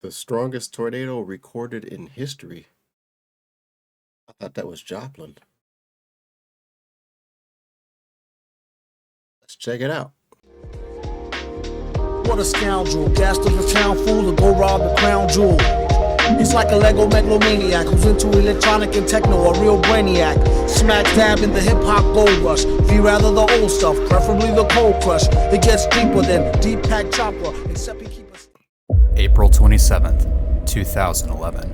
The strongest tornado recorded in history. I thought that was Joplin. Let's check it out. What a scoundrel, gassed of a town fool to go rob the crown jewel. He's like a Lego megalomaniac who's into electronic and techno, a real brainiac. Smack dab in the hip-hop gold rush. Be rather the old stuff, preferably the cold crush. It gets deeper than Deep Pack Chopper, except he keeps us. April 27th, 2011.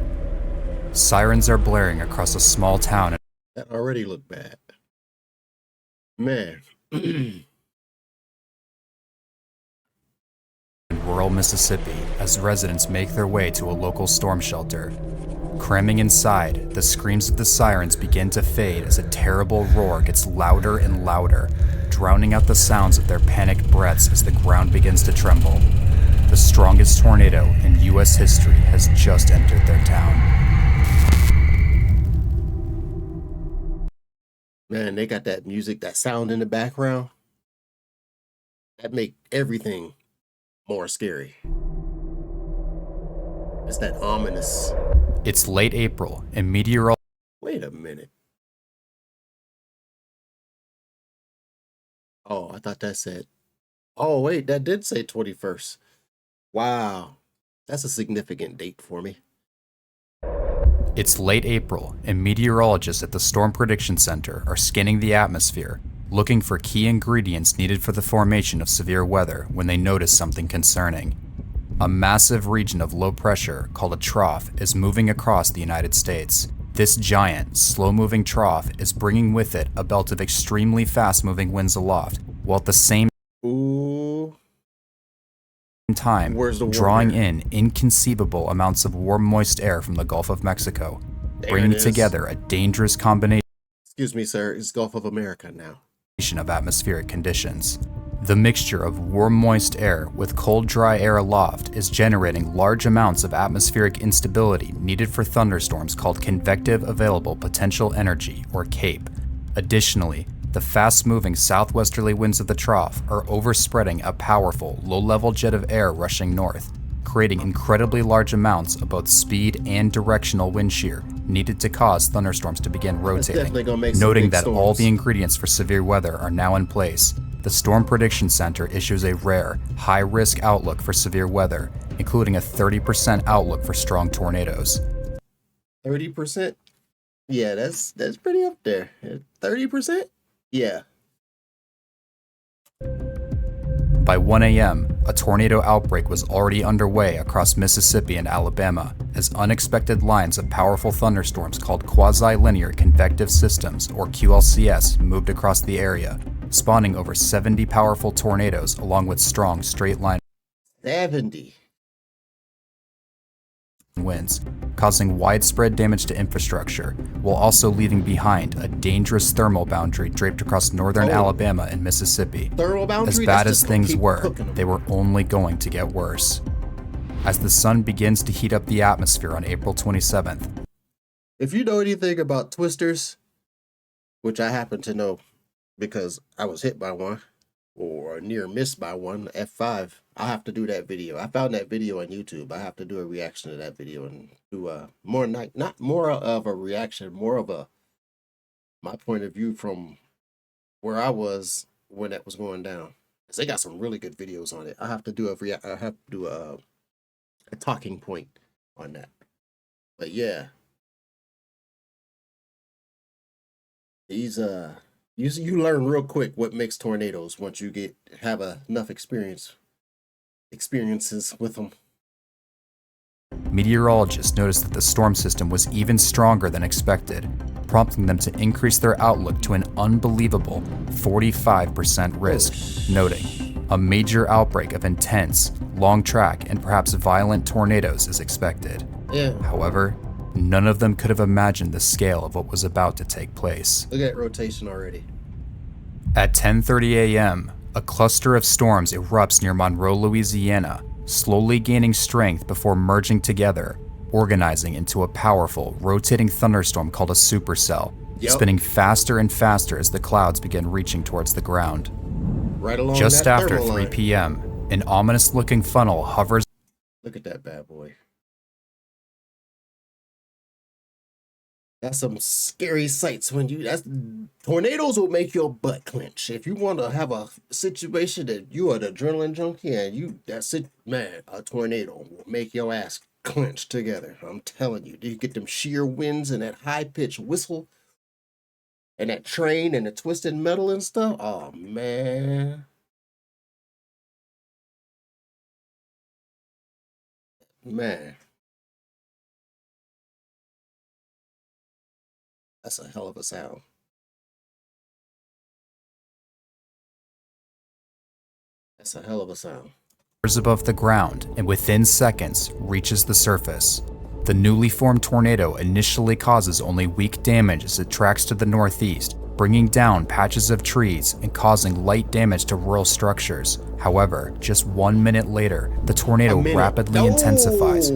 Sirens are blaring across a small town. That already looked bad. Man. In rural Mississippi as residents make their way to a local storm shelter. Cramming inside, the screams of the sirens begin to fade as a terrible roar gets louder and louder, drowning out the sounds of their panicked breaths as the ground begins to tremble. The strongest tornado in U.S. history has just entered their town. Man, they got that music, that sound in the background. That make everything more scary. It's that ominous. It's late April, and meteorologists. Wait a minute. Oh, I thought that said. Oh, wait, that did say 21st. Wow. That's a significant date for me. It's late April, and meteorologists at the Storm Prediction Center are scanning the atmosphere, looking for key ingredients needed for the formation of severe weather when they notice something concerning. A massive region of low pressure, called a trough, is moving across the United States. This giant, slow-moving trough is bringing with it a belt of extremely fast-moving winds aloft, while at the same time drawing in inconceivable amounts of warm, moist air from the Gulf of Mexico, bringing together a dangerous combination. Excuse me, sir. It's Gulf of America now. Of atmospheric conditions. The mixture of warm, moist air with cold, dry air aloft is generating large amounts of atmospheric instability needed for thunderstorms called convective available potential energy, or CAPE. Additionally, the fast-moving southwesterly winds of the trough are overspreading a powerful, low-level jet of air rushing north, creating incredibly large amounts of both speed and directional wind shear needed to cause thunderstorms to begin rotating. Noting that all the ingredients for severe weather are now in place, the Storm Prediction Center issues a rare, high-risk outlook for severe weather, including a 30% outlook for strong tornadoes. 30%? Yeah, that's pretty up there. 30%? Yeah. By 1 a.m., a tornado outbreak was already underway across Mississippi and Alabama as unexpected lines of powerful thunderstorms called quasi-linear convective systems, or QLCS, moved across the area, spawning over 70 powerful tornadoes along with strong straight-line 70 winds, causing widespread damage to infrastructure, while also leaving behind a dangerous thermal boundary draped across northern Alabama and Mississippi. As bad as things were, they were only going to get worse. As the sun begins to heat up the atmosphere on April 27th. If you know anything about twisters, which I happen to know because I was hit by one, or near missed by one, F5, I'll have to do that video. I found that video on YouTube. I have to do a reaction to that video and do a not more of a reaction, more of a my point of view from where I was when that was going down. Cause they got some really good videos on it. I have to do a talking point on that. But yeah, these you learn real quick what makes tornadoes once you have enough experiences with them. Meteorologists noticed that the storm system was even stronger than expected, prompting them to increase their outlook to an unbelievable 45% risk, noting a major outbreak of intense, long track, and perhaps violent tornadoes is expected. Yeah. However, none of them could have imagined the scale of what was about to take place. Look at rotation already. At 10:30 a.m., a cluster of storms erupts near Monroe, Louisiana, slowly gaining strength before merging together, organizing into a powerful, rotating thunderstorm called a supercell, spinning faster and faster as the clouds begin reaching towards the ground. Right along Just that after 3 line. p.m., an ominous-looking funnel hovers. Look at that bad boy. That's some scary sights when tornadoes will make your butt clench. If you want to have a situation that you are the adrenaline junkie and that's it, man, a tornado will make your ass clench together. I'm telling you, you get them sheer winds and that high pitched whistle and that train and the twisted metal and stuff. Oh man. Man, that's a hell of a sound. That's a hell of a sound. Above the ground and within seconds reaches the surface. The newly formed tornado initially causes only weak damage as it tracks to the northeast, bringing down patches of trees and causing light damage to rural structures. However, just 1 minute later, the tornado rapidly intensifies.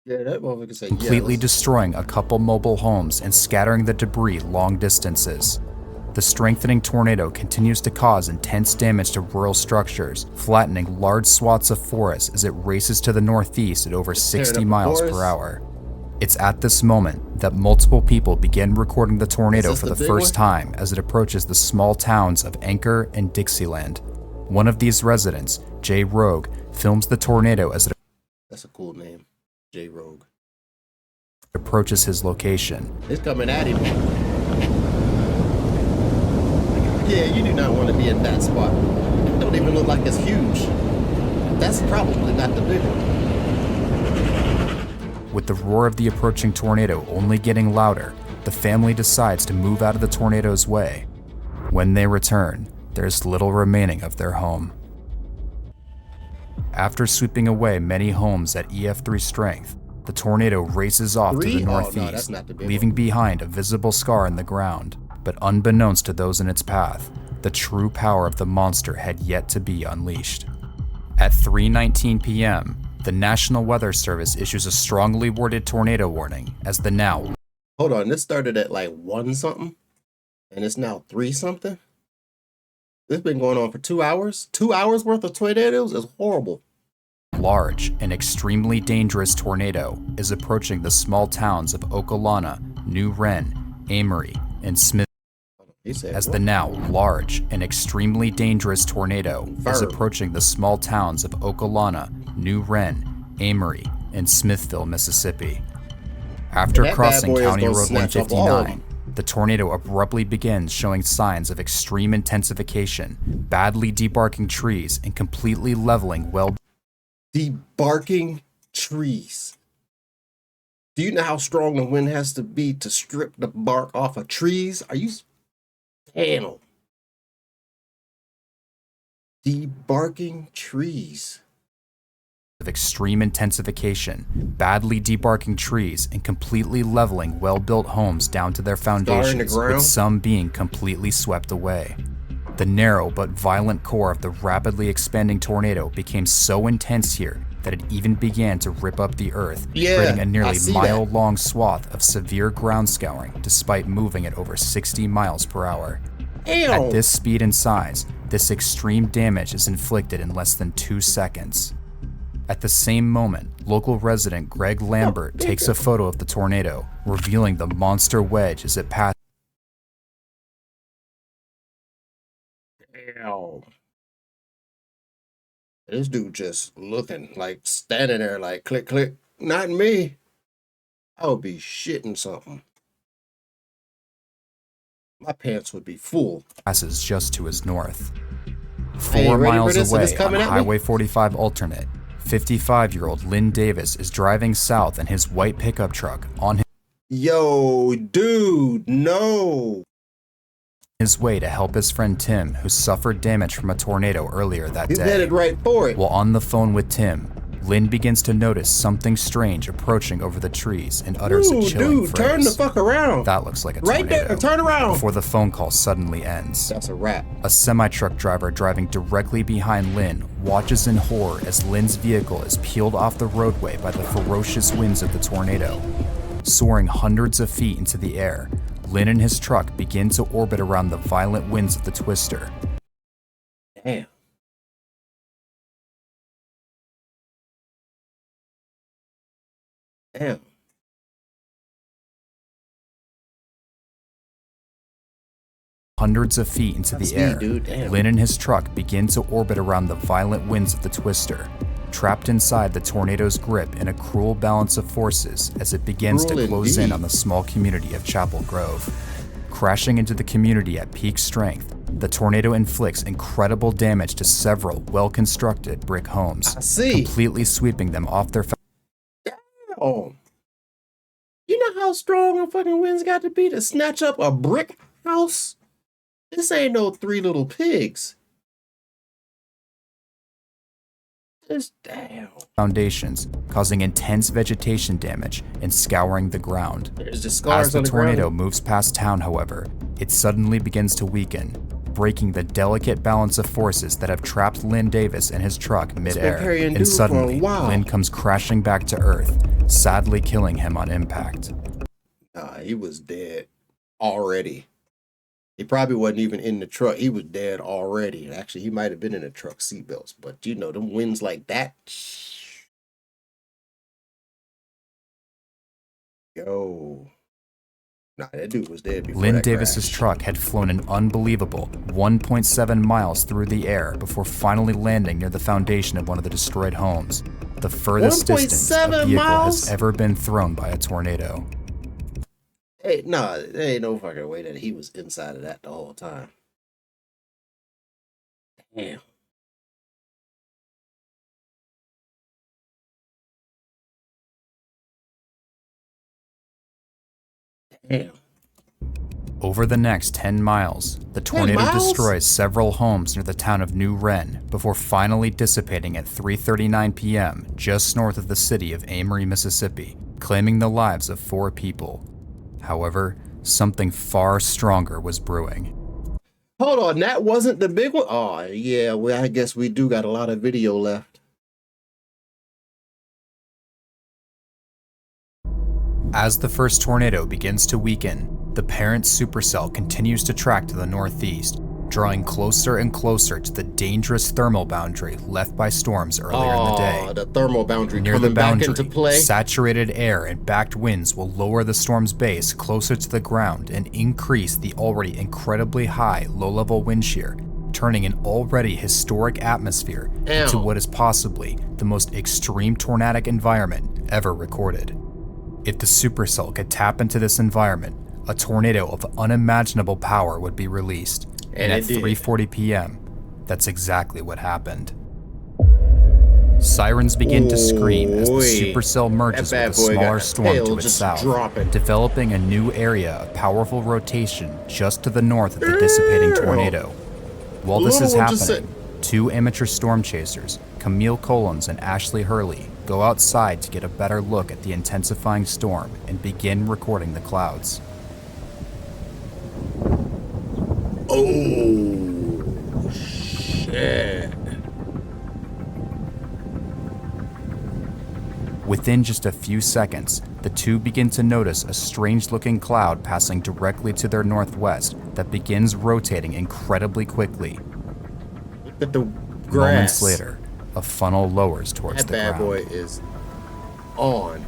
Yeah, that motherfucker say completely yes. Destroying a couple mobile homes and scattering the debris long distances. The strengthening tornado continues to cause intense damage to rural structures, flattening large swaths of forest as it races to the northeast at over 60 miles per hour. It's at this moment that multiple people begin recording the tornado for the first time as it approaches the small towns of Anchor and Dixieland. One of these residents, Jay Rogue, films the tornado as it That's a cool name, Jay Rogue. Approaches his location. It's coming at him. Yeah, you do not want to be in that spot. It don't even look like it's huge. That's probably not the big one. With the roar of the approaching tornado only getting louder, the family decides to move out of the tornado's way. When they return, there's little remaining of their home. After sweeping away many homes at EF3 strength, the tornado races off to the northeast, leaving behind a visible scar in the ground. But unbeknownst to those in its path, the true power of the monster had yet to be unleashed. At 3:19 p.m., the National Weather Service issues a strongly worded tornado warning as the now. Hold on, this started at like 1 something, and it's now 3 something? This has been going on for 2 hours? 2 hours worth of tornadoes is horrible. Large and extremely dangerous tornado is approaching the small towns of Okolana, New Wren, Amory, and Smith. As the now large and extremely dangerous tornado is approaching the small towns of Okolana, New Wren, Amory, and Smithville, Mississippi. After crossing County Road 159, the tornado abruptly begins showing signs of extreme intensification, badly debarking trees and completely leveling Debarking trees. Do you know how strong the wind has to be to strip the bark off of trees? Are you panel? Debarking trees. Of extreme intensification, badly debarking trees and completely leveling well-built homes down to their foundations, with some being completely swept away. The narrow but violent core of the rapidly expanding tornado became so intense here that it even began to rip up the earth, creating a nearly mile-long swath of severe ground scouring despite moving at over 60 miles per hour. At this speed and size, this extreme damage is inflicted in less than 2 seconds. At the same moment, local resident Greg Lambert takes a photo of the tornado, revealing the monster wedge as it passes. Damn. This dude just looking like standing there like click, click. Not me. I would be shitting something. My pants would be full. Passes just to his north. 4 miles away on Highway 45 alternate, 55-year-old Lynn Davis is driving south in his white pickup truck on Yo, dude, no. his way to help his friend Tim, who suffered damage from a tornado earlier that day. He's headed right for it. While on the phone with Tim, Lynn begins to notice something strange approaching over the trees and utters a chilling phrase. Turn the fuck around. That looks like a tornado. Right there, turn around. Before the phone call suddenly ends. That's a wrap. A semi-truck driver driving directly behind Lynn watches in horror as Lynn's vehicle is peeled off the roadway by the ferocious winds of the tornado. Soaring hundreds of feet into the air, Lynn and his truck begin to orbit around the violent winds of the twister. Damn. Damn. Hundreds of feet into the air, dude. Damn. Lynn and his truck begin to orbit around the violent winds of the twister, trapped inside the tornado's grip in a cruel balance of forces as it begins to close in on the small community of Chapel Grove. Crashing into the community at peak strength, the tornado inflicts incredible damage to several well-constructed brick homes, completely sweeping them off their Oh. You know how strong a fucking wind's got to be to snatch up a brick house? This ain't no Three Little Pigs. Just damn. foundations, causing intense vegetation damage and scouring the ground. There's just scars As the on the tornado ground. moves past town, however, it suddenly begins to weaken, breaking the delicate balance of forces that have trapped Lynn Davis and his truck midair. And suddenly, Lynn comes crashing back to Earth, sadly killing him on impact. He was dead already. He probably wasn't even in the truck. He was dead already. Actually, he might have been in the truck seatbelts. But you know, them winds like that. Yo. Nah, that dude was dead before Lynn that Davis's crash. truck had flown an unbelievable 1.7 miles through the air before finally landing near the foundation of one of the destroyed homes, the furthest distance a vehicle has ever been thrown by a tornado. Hey, nah, there ain't no fucking way that he was inside of that the whole time. Damn. Damn. Over the next 10 miles, the tornado destroys several homes near the town of New Wren before finally dissipating at 3:39 p.m. just north of the city of Amory, Mississippi, claiming the lives of 4 people. However, something far stronger was brewing. Hold on, that wasn't the big one? Oh, yeah, well, I guess we do got a lot of video left. As the first tornado begins to weaken, the parent supercell continues to track to the northeast, drawing closer and closer to the dangerous thermal boundary left by storms earlier in the day. The thermal boundary Near the coming back boundary, into play. saturated air and backed winds will lower the storm's base closer to the ground and increase the already incredibly high low-level wind shear, turning an already historic atmosphere into what is possibly the most extreme tornadic environment ever recorded. If the supercell could tap into this environment, a tornado of unimaginable power would be released. And at 3:40 p.m., that's exactly what happened. Sirens begin to scream as the supercell merges with a smaller storm to its south, developing a new area of powerful rotation just to the north of the dissipating tornado. While this is happening, 2 amateur storm chasers, Camille Collins and Ashley Hurley, go outside to get a better look at the intensifying storm and begin recording the clouds. Oh, shit. Within just a few seconds, the two begin to notice a strange-looking cloud passing directly to their northwest that begins rotating incredibly quickly. Look at the grass. Moments later, a funnel lowers towards the ground. That bad boy is on.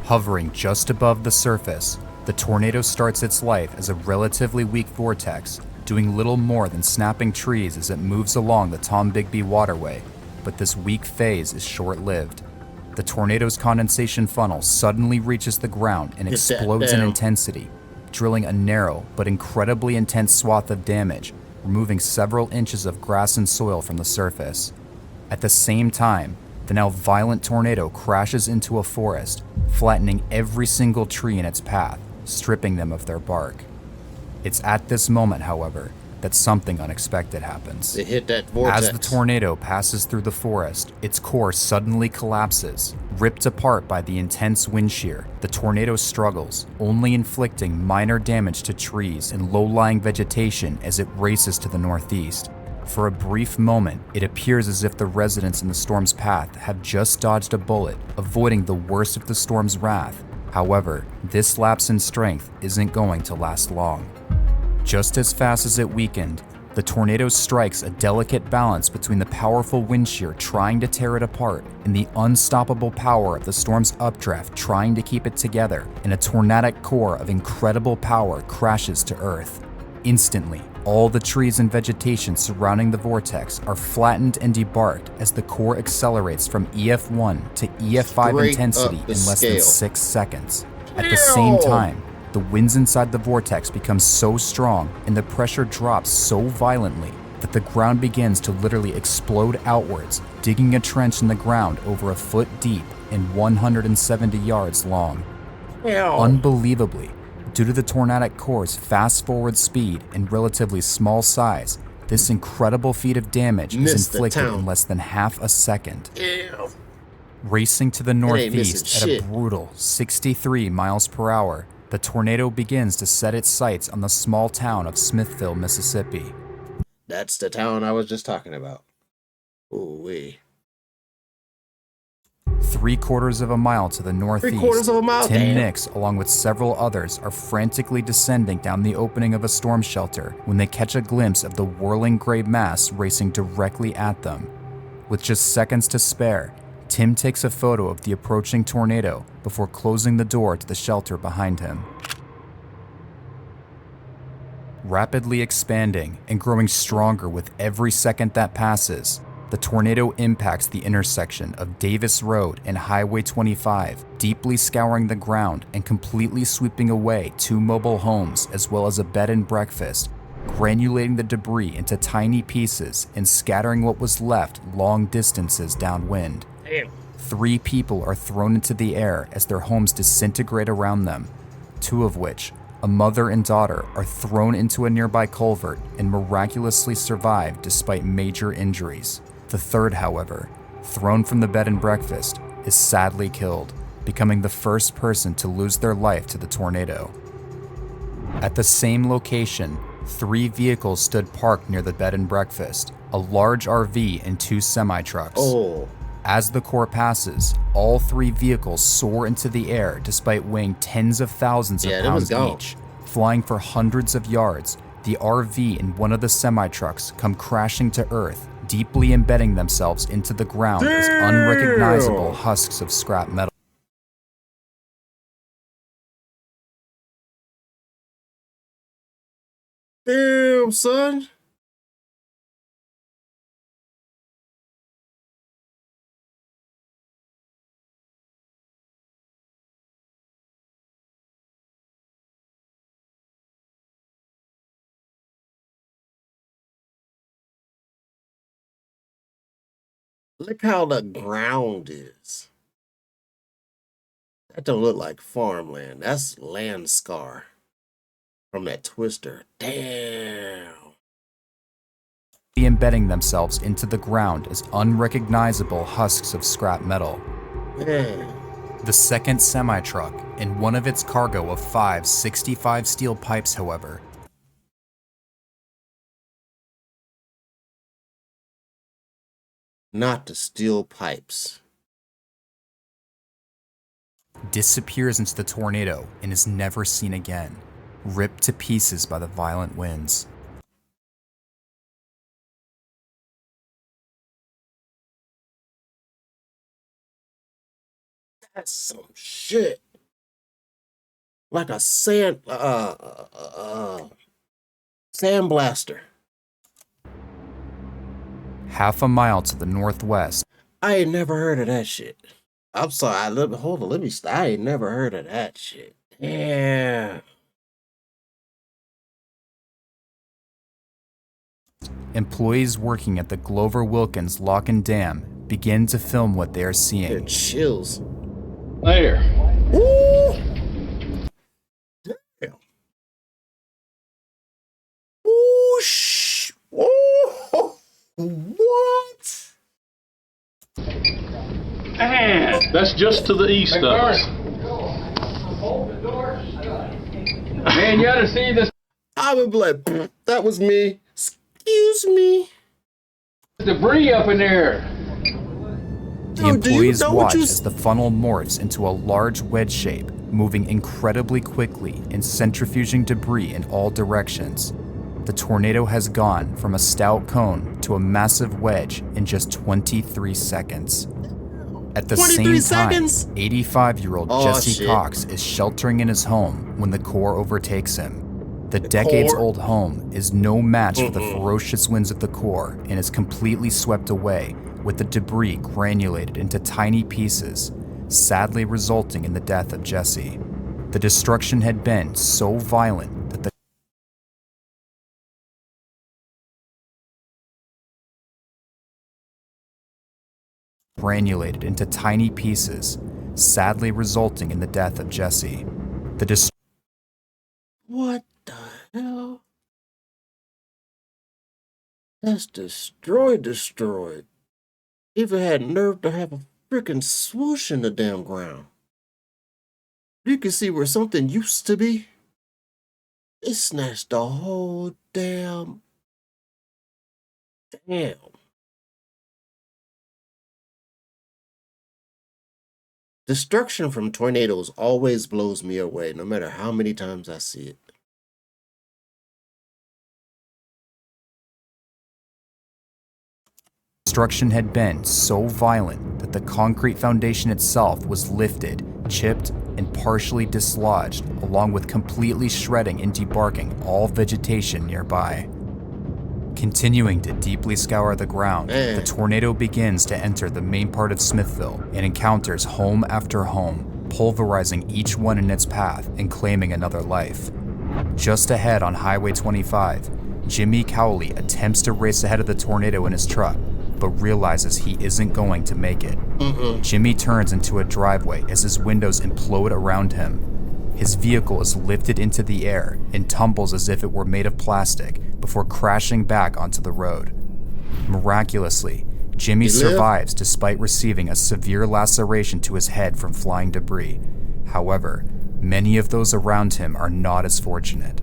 Hovering just above the surface, the tornado starts its life as a relatively weak vortex, doing little more than snapping trees as it moves along the Tom Bigby waterway, but this weak phase is short-lived. The tornado's condensation funnel suddenly reaches the ground and explodes in intensity, drilling a narrow but incredibly intense swath of damage, removing several inches of grass and soil from the surface. At the same time, the now violent tornado crashes into a forest, flattening every single tree in its path, stripping them of their bark. It's at this moment, however, that something unexpected happens. It hit that vortex. As the tornado passes through the forest, its core suddenly collapses. Ripped apart by the intense wind shear, the tornado struggles, only inflicting minor damage to trees and low-lying vegetation as it races to the northeast. For a brief moment, it appears as if the residents in the storm's path have just dodged a bullet, avoiding the worst of the storm's wrath. However, this lapse in strength isn't going to last long. Just as fast as it weakened, The tornado strikes a delicate balance between the powerful wind shear trying to tear it apart and the unstoppable power of the storm's updraft trying to keep it together, and a tornadic core of incredible power crashes to Earth. Instantly, all the trees and vegetation surrounding the vortex are flattened and debarked as the core accelerates from EF1 to EF5 Straight intensity up in the less than scale. 6 seconds. At the same time, the winds inside the vortex become so strong and the pressure drops so violently that the ground begins to literally explode outwards, digging a trench in the ground over a foot deep and 170 yards long. Unbelievably, due to the tornadic core's fast-forward speed and relatively small size, this incredible feat of damage is Missed the inflicted town. in less than half a second. Ew. Racing to the ain't northeast missing at shit. a brutal 63 miles per hour, the tornado begins to set its sights on the small town of Smithville, Mississippi. That's the town I was just talking about. Ooh-wee. 3/4 of a mile to the northeast, 3/4 of a mile, Tim damn. Nix, along with several others, are frantically descending down the opening of a storm shelter when they catch a glimpse of the whirling gray mass racing directly at them. With just seconds to spare, Tim takes a photo of the approaching tornado before closing the door to the shelter behind him. Rapidly expanding and growing stronger with every second that passes, the tornado impacts the intersection of Davis Road and Highway 25, deeply scouring the ground and completely sweeping away 2 mobile homes as well as a bed and breakfast, granulating the debris into tiny pieces and scattering what was left long distances downwind. 3 people are thrown into the air as their homes disintegrate around them, 2 of which, a mother and daughter, are thrown into a nearby culvert and miraculously survive despite major injuries. The 3rd, however, thrown from the bed and breakfast, is sadly killed, becoming the first person to lose their life to the tornado. At the same location, 3 vehicles stood parked near the bed and breakfast, a large RV and 2 semi-trucks. Oh. As the core passes, all 3 vehicles soar into the air despite weighing tens of thousands of Yeah, they was pounds gone. each. Flying for hundreds of yards, the RV and one of the semi-trucks come crashing to Earth, deeply embedding themselves into the ground as unrecognizable husks of scrap metal. Damn, son. Look how the ground is. That don't look like farmland. That's land scar from that twister. Damn. Embedding themselves into the ground as unrecognizable husks of scrap metal. Man. The second semi-truck and one of its cargo of 5 65 steel pipes, however, Not the steel pipes. disappears into the tornado and is never seen again, ripped to pieces by the violent winds. That's some shit. Like a sandblaster. Half a mile to the northwest, I ain't never heard of that shit. I'm sorry. Hold on. Let me. I ain't never heard of that shit. Damn. employees working at the Glover Wilkins Lock and Dam begin to film what they are It seeing. chills. There. Ooh. Damn. Ooh. Ooh. What? That's just to the east of us. Man, you ought to see this I would be like, that was me. Excuse me. debris up in there. The Dude, do you employees know what watch you as the funnel morphs into a large wedge shape, moving incredibly quickly and centrifuging debris in all directions. the tornado has gone from a stout cone to a massive wedge in just 23 seconds. At the 23 same time, seconds? 85-year-old Oh, Jesse shit. Cox is sheltering in his home when the core overtakes him. The decades-old home is no match for the ferocious winds of the core and is completely swept away, with the debris granulated into tiny pieces, sadly resulting in the death of Jesse. The destruction had been so violent that the granulated into tiny pieces, sadly resulting in the death of Jesse. The What the hell? That's destroyed. Even had nerve to have a freaking swoosh in the damn ground. You can see where something used to be. It snatched the whole damn. Destruction from tornadoes always blows me away, no matter how many times I see it. destruction had been so violent that the concrete foundation itself was lifted, chipped, and partially dislodged, along with completely shredding and debarking all vegetation nearby. Continuing to deeply scour the ground, the tornado begins to enter the main part of Smithville and encounters home after home, pulverizing each one in its path and claiming another life. Just ahead on Highway 25, Jimmy Cowley attempts to race ahead of the tornado in his truck, but realizes he isn't going to make it. Jimmy turns into a driveway as his windows implode around him. His vehicle is lifted into the air and tumbles as if it were made of plastic before crashing back onto the road. Miraculously, Jimmy survives despite receiving a severe laceration to his head from flying debris. However, many of those around him are not as fortunate.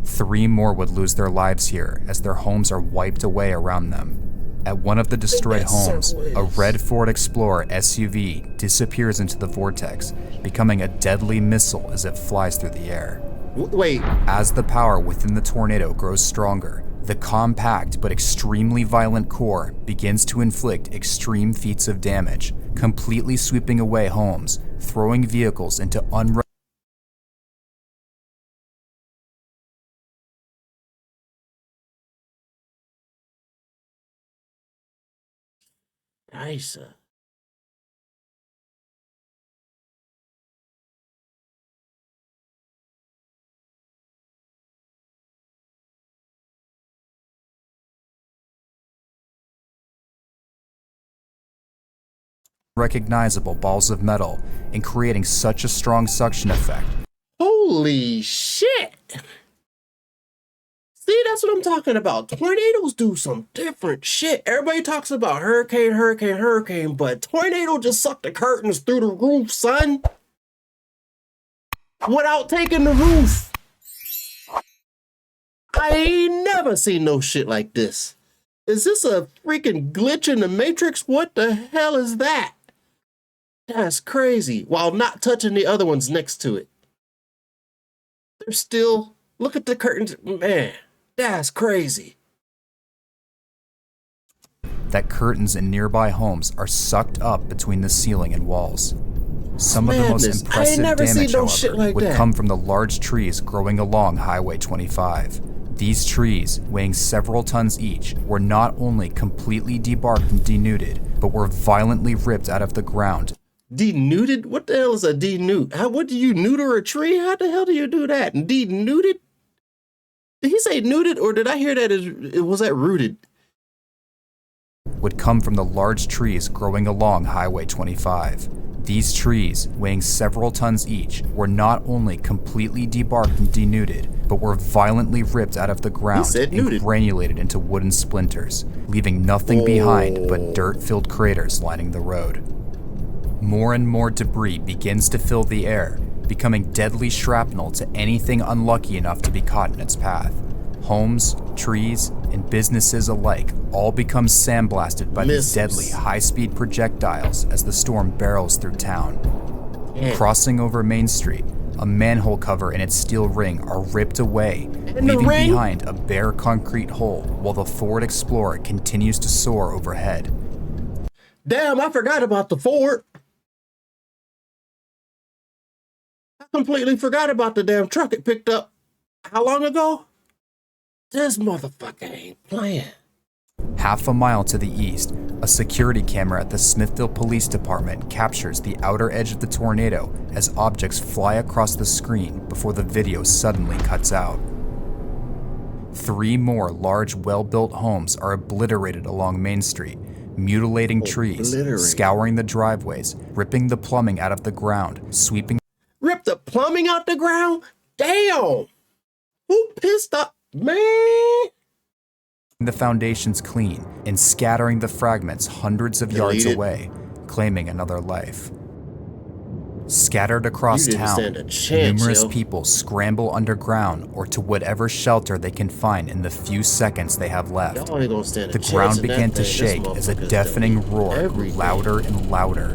3 more would lose their lives here as their homes are wiped away around them. At one of the destroyed homes, a red Ford Explorer SUV disappears into the vortex, becoming a deadly missile as it flies through the air. Wait. As the power within the tornado grows stronger, the compact but extremely violent core begins to inflict extreme feats of damage, completely sweeping away homes, throwing vehicles into Nice. unrecognizable balls of metal and creating such a strong suction effect. Holy shit! See, that's what I'm talking about. Tornadoes do some different shit. Everybody talks about hurricane, but tornado just sucked the curtains through the roof, son. Without taking the roof. I ain't never seen no shit like this. Is this a freaking glitch in the Matrix? What the hell is that? That's crazy. While not touching the other ones next to it. They're still, look at the curtains, man. That's crazy. That curtains in nearby homes are sucked up between the ceiling and walls. Some of the most impressive damage, however, would come from the large trees growing along Highway 25. These trees, weighing several tons each, were not only completely debarked and denuded, but were violently ripped out of the ground. Denuded? What the hell is a denude? What do you neuter a tree? How the hell do you do that? Denuded? Did he say nuded, or did I hear that was that rooted? Would come from the large trees growing along Highway 25. These trees, weighing several tons each, were not only completely debarked and denuded, but were violently ripped out of the ground and granulated into wooden splinters, leaving nothing behind but dirt-filled craters lining the road. More and more debris begins to fill the air, becoming deadly shrapnel to anything unlucky enough to be caught in its path. Homes, trees, and businesses alike all become sandblasted by these deadly high-speed projectiles as the storm barrels through town. Crossing over Main Street, A manhole cover and its steel ring are ripped away, the leaving ring? behind a bare concrete hole while the Ford Explorer continues to soar overhead. Damn, I forgot about the Ford. I completely forgot about the damn truck it picked up. How long ago? This motherfucker ain't playing. Half a mile to the east, a security camera at the Smithville Police Department captures the outer edge of the tornado as objects fly across the screen before the video suddenly cuts out. 3 more large, well-built homes are obliterated along Main Street, mutilating trees, scouring the driveways, ripping the plumbing out of the ground, sweeping Rip the plumbing out the ground? Damn! Who pissed up? Man! the foundations clean, and scattering the fragments hundreds of yards Deleted. away, claiming another life. Scattered across You didn't town, stand a chance, numerous yo. people scramble underground or to whatever shelter they can find in the few seconds they have left. Y'all ain't gonna stand a The chance ground in that began to thing. shake This as a motherfucker's deafening deleted roar grew everything. louder and louder.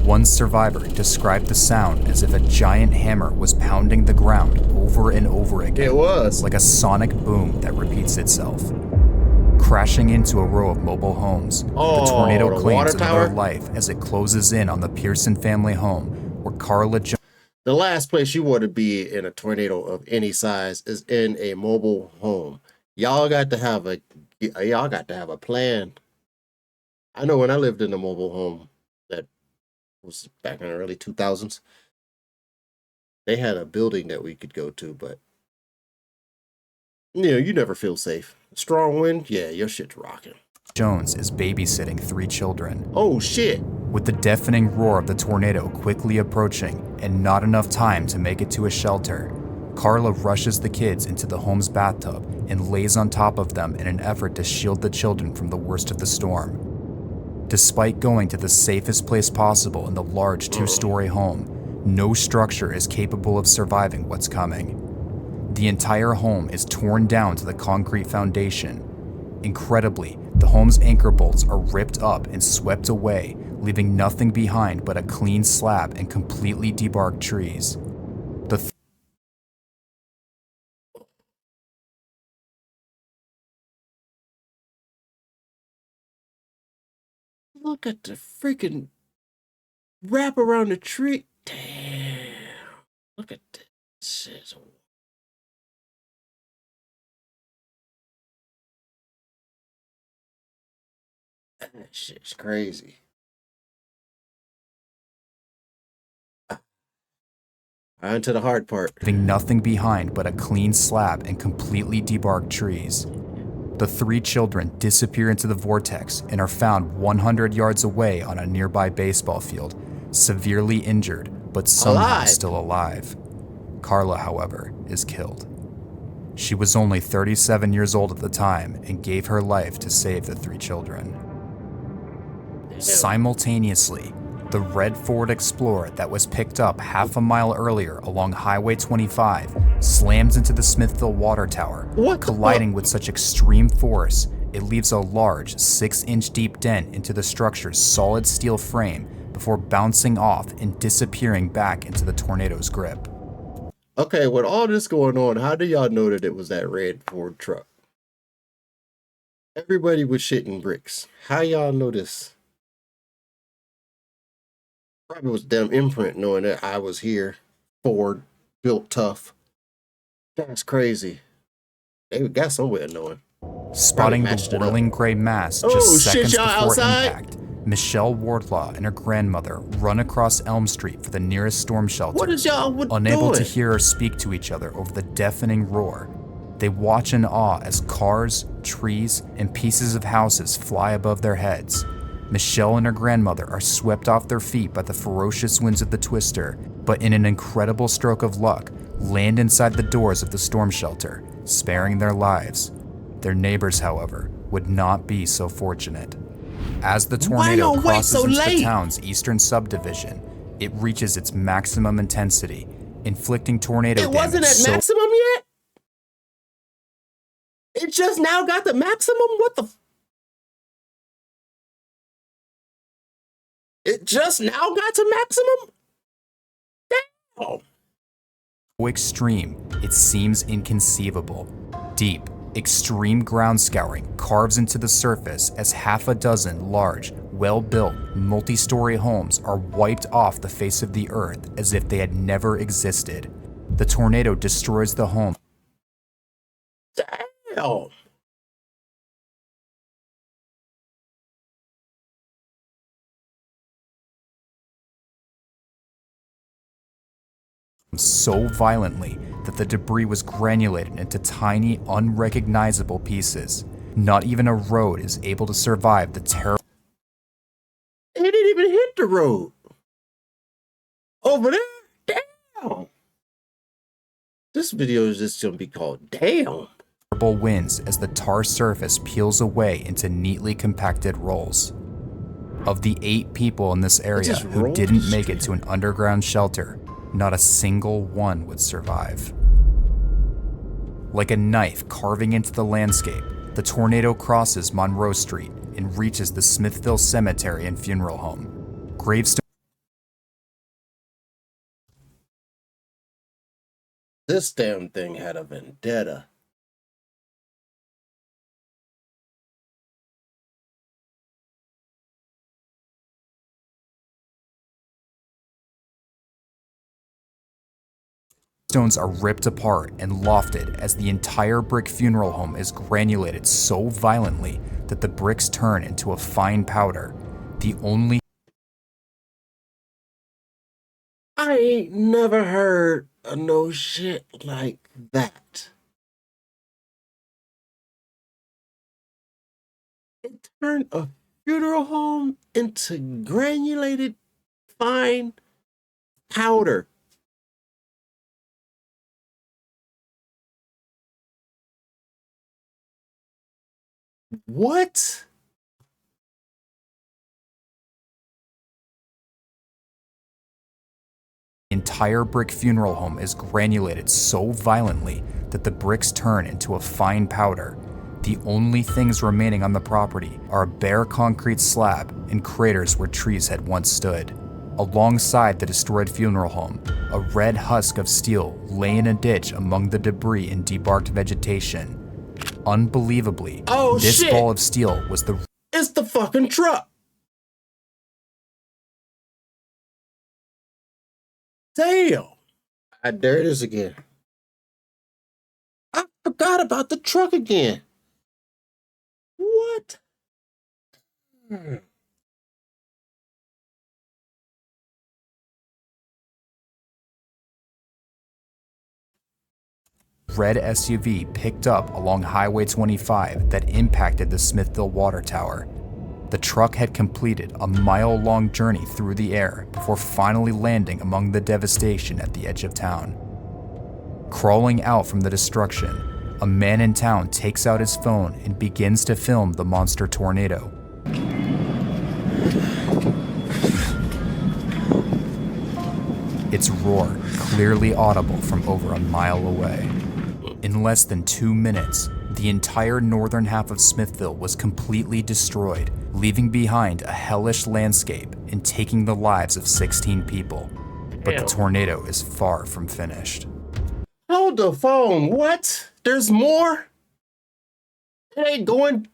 One survivor described the sound as if a giant hammer was pounding the ground over and over again. It was. Like a sonic boom that repeats itself. Crashing into a row of mobile homes, Oh, the tornado the claims water another tower? life as it closes in on the Pearson family home, where Carla Jones The last place you want to be in a tornado of any size is in a mobile home. Y'all got to have a plan. I know when I lived in a mobile home that was back in the early 2000s, they had a building that we could go to, but you never feel safe. Strong wind, yeah, your shit's rocking. is babysitting 3 children. Oh shit. With the deafening roar of the tornado quickly approaching and not enough time to make it to a shelter, Carla rushes the kids into the home's bathtub and lays on top of them in an effort to shield the children from the worst of the storm. Despite going to the safest place possible in the large 2-story home, no structure is capable of surviving what's coming. The entire home is torn down to the concrete foundation. Incredibly, the home's anchor bolts are ripped up and swept away, leaving nothing behind but a clean slab and completely debarked trees. Look at the freaking wrap around the tree. Damn. Look at this shit. That shit's crazy. On to the hard part. Leaving nothing behind but a clean slab and completely debarked trees. The 3 children disappear into the vortex and are found 100 yards away on a nearby baseball field, severely injured, but somehow still alive. Carla, however, is killed. She was only 37 years old at the time and gave her life to save the 3 children. Simultaneously, the red Ford Explorer that was picked up half a mile earlier along Highway 25 slams into the Smithville Water Tower, colliding with such extreme force it leaves a large 6-inch deep dent into the structure's solid steel frame before bouncing off and disappearing back into the tornado's grip. Okay, with all this going on, how do y'all know that it was that red Ford truck? Everybody was shitting bricks. How y'all know this? Probably was damn imprint knowing that I was here. Ford, built tough. That's crazy. They got somewhere knowing. Spotting the whirling gray mass just seconds before impact, Michelle Wardlaw and her grandmother run across Elm Street for the nearest storm shelter. What is y'all doing? Unable to hear or speak to each other over the deafening roar, they watch in awe as cars, trees, and pieces of houses fly above their heads. Michelle and her grandmother are swept off their feet by the ferocious winds of the twister, but in an incredible stroke of luck, land inside the doors of the storm shelter, sparing their lives. Their neighbors, however, would not be so fortunate. As the tornado crosses into the town's eastern subdivision, it reaches its maximum intensity, inflicting tornado damage. It wasn't at maximum yet? It just now got the maximum? What the? It just now got to maximum? Damn. extreme, it seems inconceivable. Deep, extreme ground scouring carves into the surface as half a dozen large, well-built, multi-story homes are wiped off the face of the earth as if they had never existed. The tornado destroys the home. Damn. So violently that the debris was granulated into tiny, unrecognizable pieces. Not even a road is able to survive the terrible. It didn't even hit the road. Over there? Damn. This video is just gonna be called Damn. Winds as the tar surface peels away into neatly compacted rolls. Of the 8 people in this area just who rolled didn't make it straight to an underground shelter, not a single one would survive. Like a knife carving into the landscape, the tornado crosses Monroe Street and reaches the Smithville Cemetery and Funeral Home. Gravestones This damn thing had a vendetta. are ripped apart and lofted as the entire brick funeral home is granulated so violently that the bricks turn into a fine powder. The only I ain't never heard of no shit like that. It turned a funeral home into granulated fine powder. What? entire brick funeral home is granulated so violently that the bricks turn into a fine powder. The only things remaining on the property are a bare concrete slab and craters where trees had once stood. Alongside the destroyed funeral home, a red husk of steel lay in a ditch among the debris and debarked vegetation. Unbelievably, this shit. ball of steel was the It's the fucking truck. Damn. There it is again. I forgot about the truck again. What? red SUV picked up along Highway 25 that impacted the Smithville Water Tower. The truck had completed a mile-long journey through the air before finally landing among the devastation at the edge of town. Crawling out from the destruction, a man in town takes out his phone and begins to film the monster tornado. Its roar clearly audible from over a mile away. In less than 2 minutes, the entire northern half of Smithville was completely destroyed, leaving behind a hellish landscape and taking the lives of 16 people. But the tornado is far from finished. Hold the phone. What? There's more? It ain't going.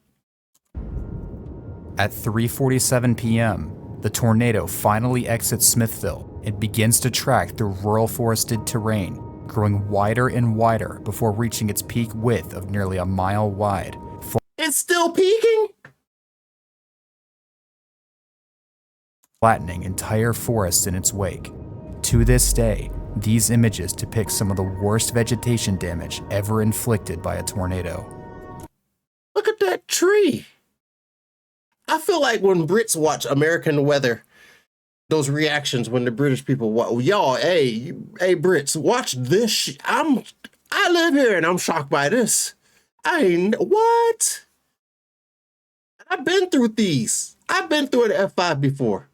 At 3:47 p.m., the tornado finally exits Smithville and begins to track through rural forested terrain, growing wider and wider before reaching its peak width of nearly a mile wide. It's still peaking? Flattening entire forests in its wake. To this day, these images depict some of the worst vegetation damage ever inflicted by a tornado. Look at that tree. I feel like when Brits watch American Weather, those reactions when the British people watch, y'all, hey Brits, watch this. I live here and I'm shocked by this. What? I've been through these. I've been through an F5 before.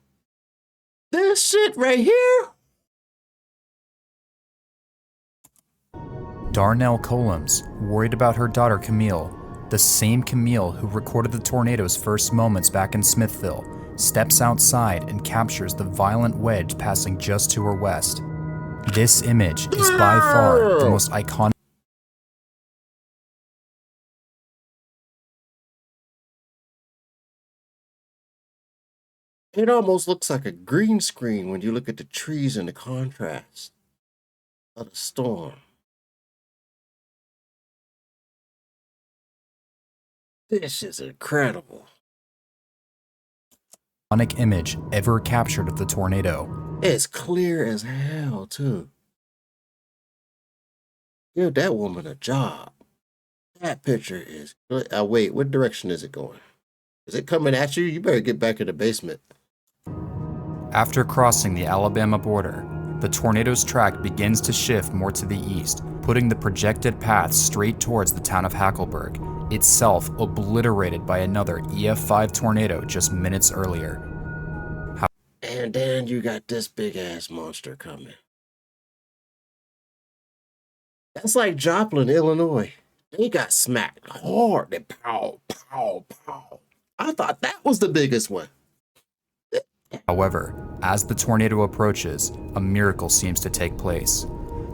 This shit right here. Darnell Colums, worried about her daughter Camille, the same Camille who recorded the tornado's first moments back in Smithville, steps outside and captures the violent wedge passing just to her west. This image is by far the most iconic. It almost looks like a green screen when you look at the trees and the contrast of the storm. This is incredible. Image ever captured of the tornado. It's clear as hell, too. Give that woman a job. That picture is... wait, what direction is it going? Is it coming at you? You better get back in the basement. After crossing the Alabama border, the tornado's track begins to shift more to the east, putting the projected path straight towards the town of Hackleburg, itself obliterated by another EF5 tornado just minutes earlier. And then you got this big-ass monster coming. That's like Joplin, Illinois. They got smacked hard. They pow, pow, pow. I thought that was the biggest one. However, as the tornado approaches, a miracle seems to take place.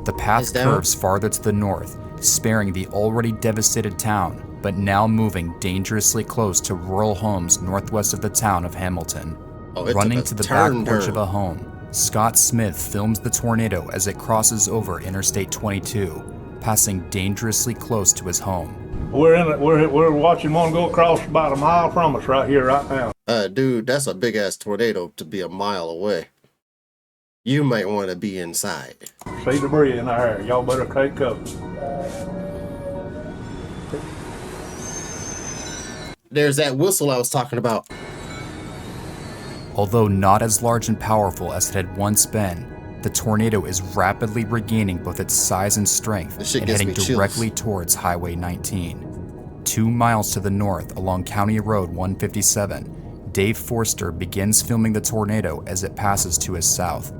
The path curves farther to the north, sparing the already devastated town, but now moving dangerously close to rural homes northwest of the town of Hamilton. Running to the back porch of a home, Scott Smith films the tornado as it crosses over Interstate 22, passing dangerously close to his home. We're watching one go across about a mile from us right here, right now. Dude, that's a big-ass tornado to be a mile away. You might want to be inside. See debris in there. Y'all better take cover. There's that whistle I was talking about. Although not as large and powerful as it had once been, the tornado is rapidly regaining both its size and strength and heading directly towards Highway 19. 2 miles to the north along County Road 157, Dave Forster begins filming the tornado as it passes to his south.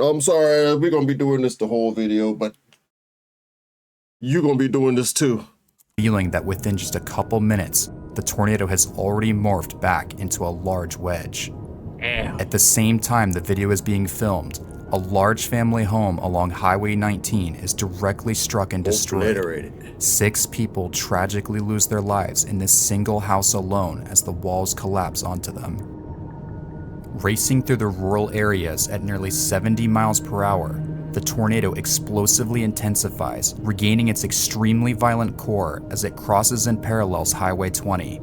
I'm sorry, we're going to be doing this the whole video, but you're going to be doing this too. Revealing that within just a couple minutes, the tornado has already morphed back into a large wedge. At the same time the video is being filmed, a large family home along Highway 19 is directly struck and destroyed. 6 people tragically lose their lives in this single house alone as the walls collapse onto them. Racing through the rural areas at nearly 70 miles per hour, the tornado explosively intensifies, regaining its extremely violent core as it crosses and parallels Highway 20.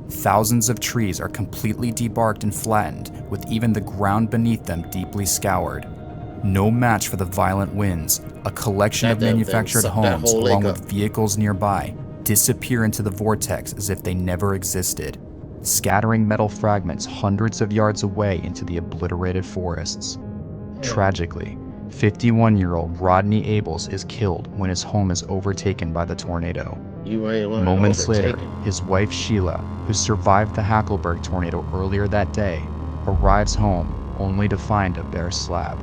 Thousands of trees are completely debarked and flattened, with even the ground beneath them deeply scoured. No match for the violent winds, a collection of manufactured homes along with vehicles nearby disappear into the vortex as if they never existed, scattering metal fragments hundreds of yards away into the obliterated forests. Tragically, 51-year-old Rodney Abels is killed when his home is overtaken by the tornado. Moments later, his wife Sheila, who survived the Hackleburg tornado earlier that day, arrives home only to find a bare slab.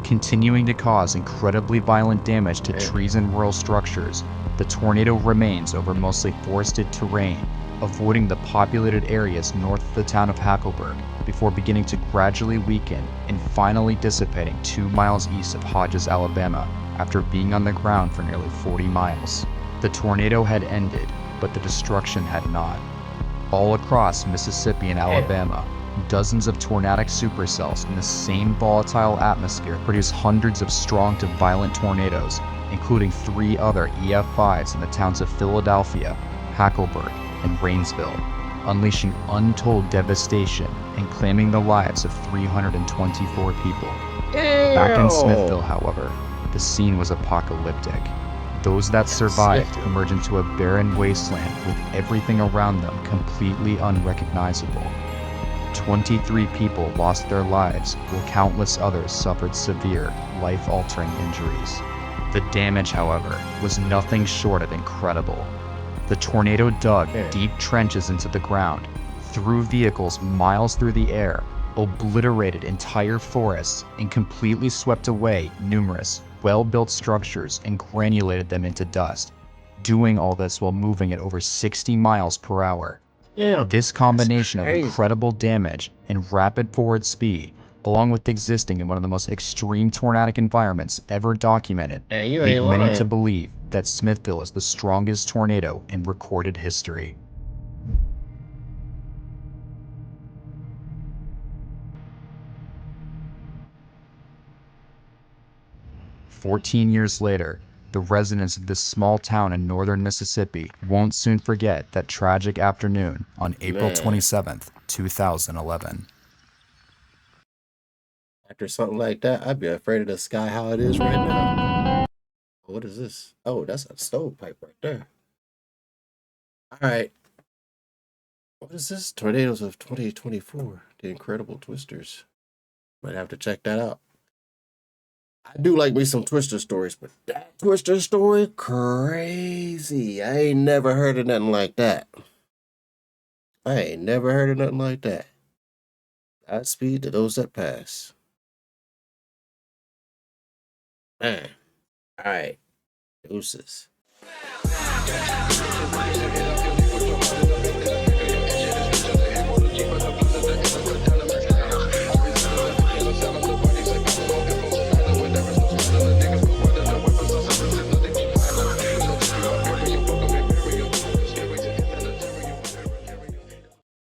Continuing to cause incredibly violent damage to trees and rural structures, the tornado remains over mostly forested terrain, avoiding the populated areas north of the town of Hackleburg before beginning to gradually weaken and finally dissipating 2 miles east of Hodges, Alabama, after being on the ground for nearly 40 miles. The tornado had ended, but the destruction had not. All across Mississippi and Alabama, dozens of tornadic supercells in the same volatile atmosphere produce hundreds of strong to violent tornadoes, including 3 other EF5s in the towns of Philadelphia, Hackleburg, and Rainsville, unleashing untold devastation and claiming the lives of 324 people. Back in Smithville, however, the scene was apocalyptic. Those that survived emerge into a barren wasteland with everything around them completely unrecognizable. 23 people lost their lives, while countless others suffered severe, life-altering injuries. The damage, however, was nothing short of incredible. The tornado dug deep trenches into the ground, threw vehicles miles through the air, obliterated entire forests, and completely swept away numerous well-built structures and granulated them into dust, doing all this while moving at over 60 miles per hour. This combination of incredible damage and rapid forward speed along with existing in one of the most extreme tornadic environments ever documented, Hey, you lead ain't many to lying. believe that Smithville is the strongest tornado in recorded history. "14 years later, the residents of this small town in northern Mississippi won't soon forget that tragic afternoon on April Man, 27th, 2011. after something like that, I'd be afraid of the sky how it is right now. What is this? Oh, that's a stovepipe right there. All right. What is this? Tornadoes of 2024. The Incredible Twisters. Might have to check that out. I do like me some Twister stories, but that Twister story, crazy. I ain't never heard of nothing like that. I ain't never heard of nothing like that. Godspeed to those that pass. Man. All right. Deuces.